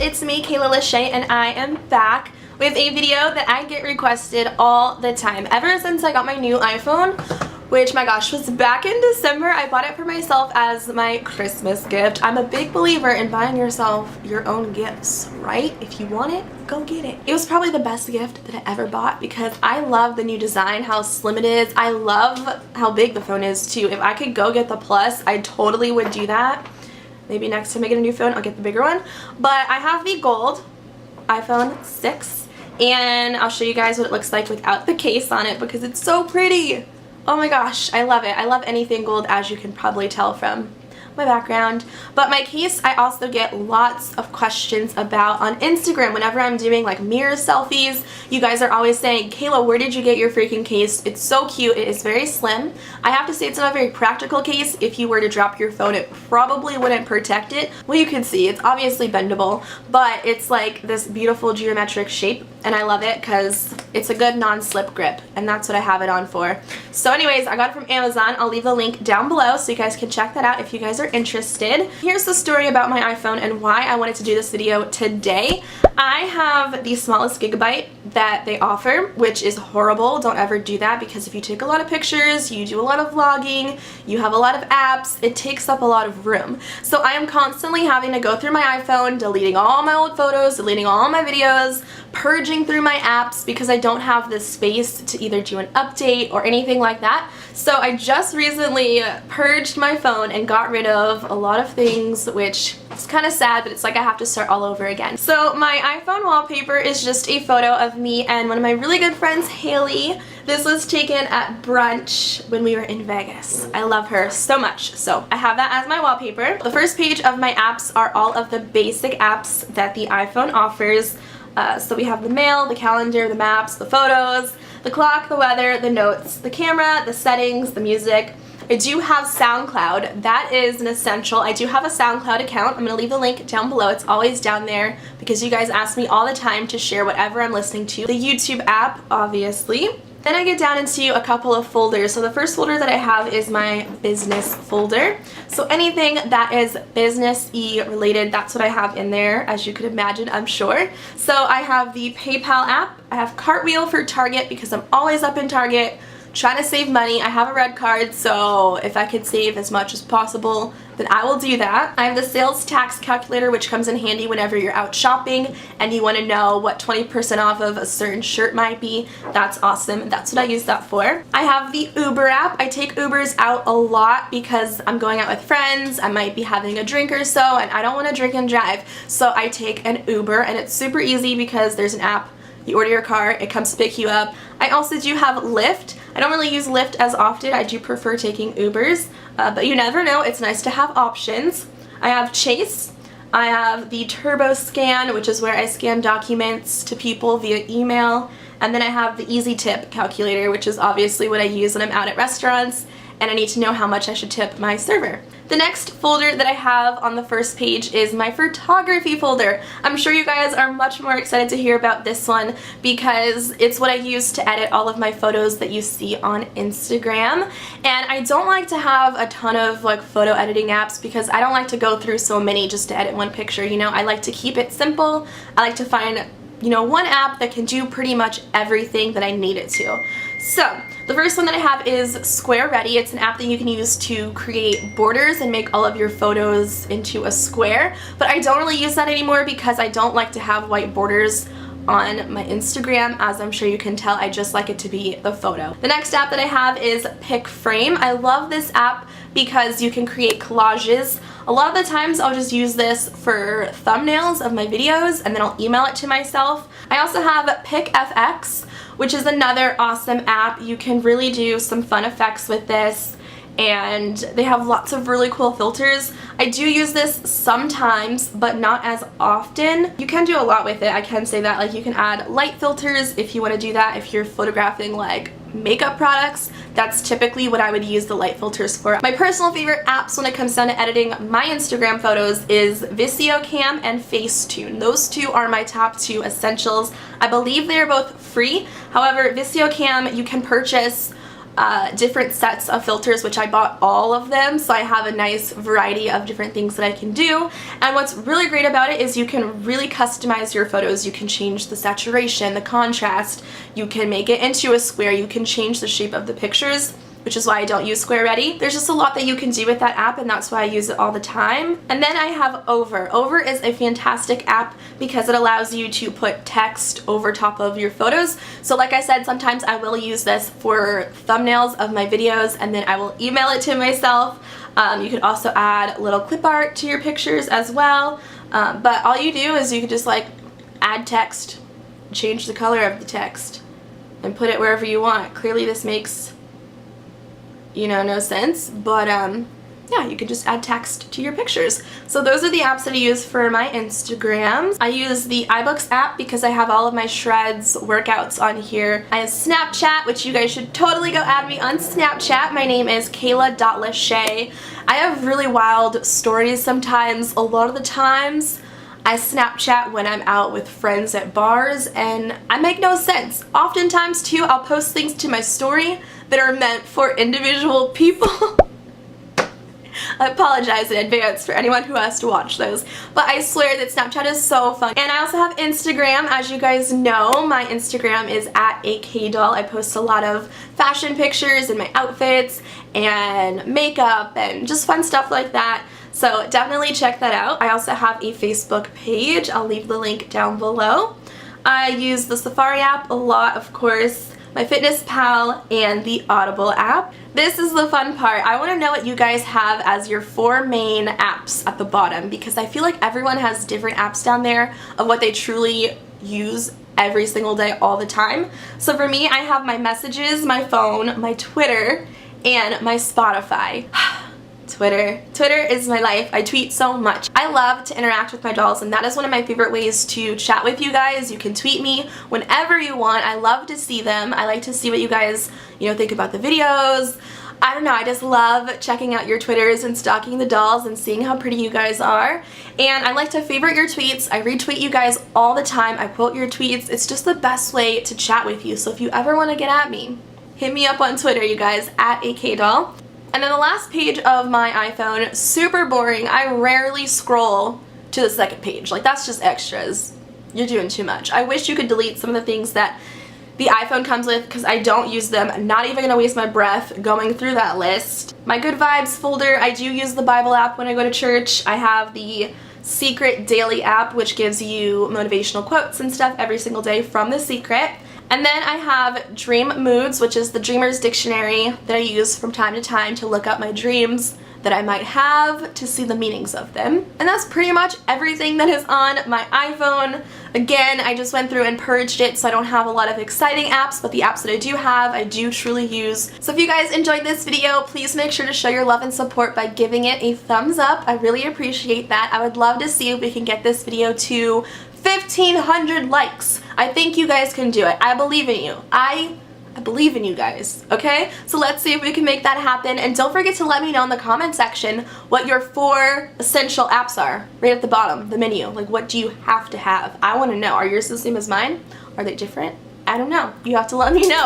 it's me, Kayla Lachey, and I am back with a video that I get requested all the time. Ever since I got my new iPhone, which, my gosh, was back in December. I bought it for myself as my Christmas gift. I'm a big believer in buying yourself your own gifts, right? If you want it, go get it. It was probably the best gift that I ever bought because I love the new design, how slim it is. I love how big the phone is too. If I could go get the Plus, I totally would do that. Maybe next time I get a new phone, I'll get the bigger one. But I have the gold iPhone 6, and I'll show you guys what it looks like without the case on it because it's so pretty. Oh my gosh, I love it. I love anything gold, as you can probably tell from my background. But my case, I also get lots of questions about on Instagram whenever I'm doing like mirror selfies. You guys are always saying, Kayla, where did you get your freaking case? It's so cute. It is very slim. I have to say it's not a very practical case. If you were to drop your phone, it probably wouldn't protect it. Well, you can see it's obviously bendable, but it's like this beautiful geometric shape, and I love it because it's a good non-slip grip, and that's what I have it on for. So anyways, I got it from Amazon. I'll leave the link down below so you guys can check that out if you guys are interested. Here's the story about my iPhone and why I wanted to do this video today. I have the smallest gigabyte that they offer, which is horrible. Don't ever do that because if you take a lot of pictures, you do a lot of vlogging, you have a lot of apps, it takes up a lot of room. So I am constantly having to go through my iPhone, deleting all my old photos, deleting all my videos, purging through my apps because I don't have the space to either do an update or anything like that. So I just recently purged my phone and got rid of a lot of things, which is kind of sad, but it's like I have to start all over again. So my iPhone wallpaper is just a photo of me and one of my really good friends, Haley. This was taken at brunch when we were in Vegas. I love her so much, so I have that as my wallpaper. The first page of my apps are all of the basic apps that the iPhone offers. So we have the mail, the calendar, the maps, the photos, the clock, the weather, the notes, the camera, the settings, the music. I do have SoundCloud. That is an essential. I do have a SoundCloud account. I'm going to leave the link down below. It's always down there because you guys ask me all the time to share whatever I'm listening to. The YouTube app, obviously. Then I get down into a couple of folders. So the first folder that I have is my business folder. So anything that is business-y related, that's what I have in there, as you could imagine, I'm sure. So I have the PayPal app. I have Cartwheel for Target because I'm always up in Target trying to save money. I have a red card, so if I could save as much as possible, then I will do that. I have the sales tax calculator, which comes in handy whenever you're out shopping and you want to know what 20% off of a certain shirt might be. That's awesome. That's what I use that for. I have the Uber app. I take Ubers out a lot because I'm going out with friends. I might be having a drink or so, and I don't want to drink and drive. So I take an Uber, and it's super easy because there's an app. You order your car, it comes to pick you up. I also do have Lyft. I don't really use Lyft as often. I do prefer taking Ubers, but you never know. It's nice to have options. I have Chase. I have the Turbo Scan, which is where I scan documents to people via email. And then I have the Easy Tip calculator, which is obviously what I use when I'm out at restaurants and I need to know how much I should tip my server. The next folder that I have on the first page is my photography folder. I'm sure you guys are much more excited to hear about this one because it's what I use to edit all of my photos that you see on Instagram. And I don't like to have a ton of like photo editing apps because I don't like to go through so many just to edit one picture, you know. I like to keep it simple. I like to find, you know, one app that can do pretty much everything that I need it to. So the first one that I have is Square Ready. It's an app that you can use to create borders and make all of your photos into a square, but I don't really use that anymore because I don't like to have white borders on my Instagram. As I'm sure you can tell, I just like it to be the photo. The next app that I have is Pick Frame. I love this app because you can create collages. A lot of the times I'll just use this for thumbnails of my videos and then I'll email it to myself. I also have PicFX, which is another awesome app. You can really do some fun effects with this and they have lots of really cool filters. I do use this sometimes, but not as often. You can do a lot with it, I can say that. Like, you can add light filters if you want to do that. If you're photographing like makeup products, that's typically what I would use the light filters for. My personal favorite apps when it comes down to editing my Instagram photos is VideoCam and Facetune. Those two are my top two essentials. I believe they are both free. However, VideoCam you can purchase different sets of filters, which I bought all of them, so I have a nice variety of different things that I can do. And what's really great about it is you can really customize your photos. You can change the saturation, the contrast, you can make it into a square, you can change the shape of the pictures, which is why I don't use Square Ready. There's just a lot that you can do with that app, and that's why I use it all the time. And then I have Over. Over is a fantastic app because it allows you to put text over top of your photos. So like I said, sometimes I will use this for thumbnails of my videos, and then I will email it to myself. You can also add little clip art to your pictures as well. But all you do is you can just like add text, change the color of the text, and put it wherever you want. Clearly this makes, you know, no sense, but yeah, you can just add text to your pictures. So those are the apps that I use for my Instagrams. I use the iBooks app because I have all of my shreds workouts on here. I have Snapchat, which you guys should totally go add me on Snapchat. My name is Kayla.Lachey. I have really wild stories sometimes. A lot of the times I Snapchat when I'm out with friends at bars, and I make no sense. Oftentimes too, I'll post things to my story that are meant for individual people. I apologize in advance for anyone who has to watch those, but I swear that Snapchat is so fun. And I also have Instagram. As you guys know, my Instagram is @akdoll. I post a lot of fashion pictures and my outfits and makeup and just fun stuff like that. So definitely check that out. I also have a Facebook page. I'll leave the link down below. I use the Safari app a lot, of course, my FitnessPal, and the Audible app. This is the fun part. I want to know what you guys have as your 4 main apps at the bottom, because I feel like everyone has different apps down there of what they truly use every single day all the time. So for me, I have my messages, my phone, my Twitter, and my Spotify. Twitter is my life. I tweet so much. I love to interact with my dolls, and that is one of my favorite ways to chat with you guys. You can tweet me whenever you want. I love to see them. I like to see what you guys, you know, think about the videos. I don't know, I just love checking out your Twitters and stalking the dolls and seeing how pretty you guys are. And I like to favorite your tweets. I retweet you guys all the time. I quote your tweets. It's just the best way to chat with you. So if you ever want to get at me, hit me up on Twitter, you guys, @akdoll. And then the last page of my iPhone, super boring. I rarely scroll to the second page. Like, that's just extras. You're doing too much. I wish you could delete some of the things that the iPhone comes with because I don't use them. I'm not even gonna waste my breath going through that list. My Good Vibes folder, I do use the Bible app when I go to church. I have the Secret Daily app, which gives you motivational quotes and stuff every single day from The Secret. And then I have Dream Moods, which is the Dreamer's Dictionary that I use from time to time to look up my dreams that I might have, to see the meanings of them. And that's pretty much everything that is on my iPhone. Again, I just went through and purged it, so I don't have a lot of exciting apps, but the apps that I do have, I do truly use. So if you guys enjoyed this video, please make sure to show your love and support by giving it a thumbs up. I really appreciate that. I would love to see if we can get this video to 1,500 likes. I think you guys can do it. I believe in you. I believe in you guys, okay? So let's see if we can make that happen. And don't forget to let me know in the comment section what your 4 essential apps are. Right at the bottom, the menu. Like, what do you have to have? I want to know. Are yours the same as mine? Are they different? I don't know. You have to let me know.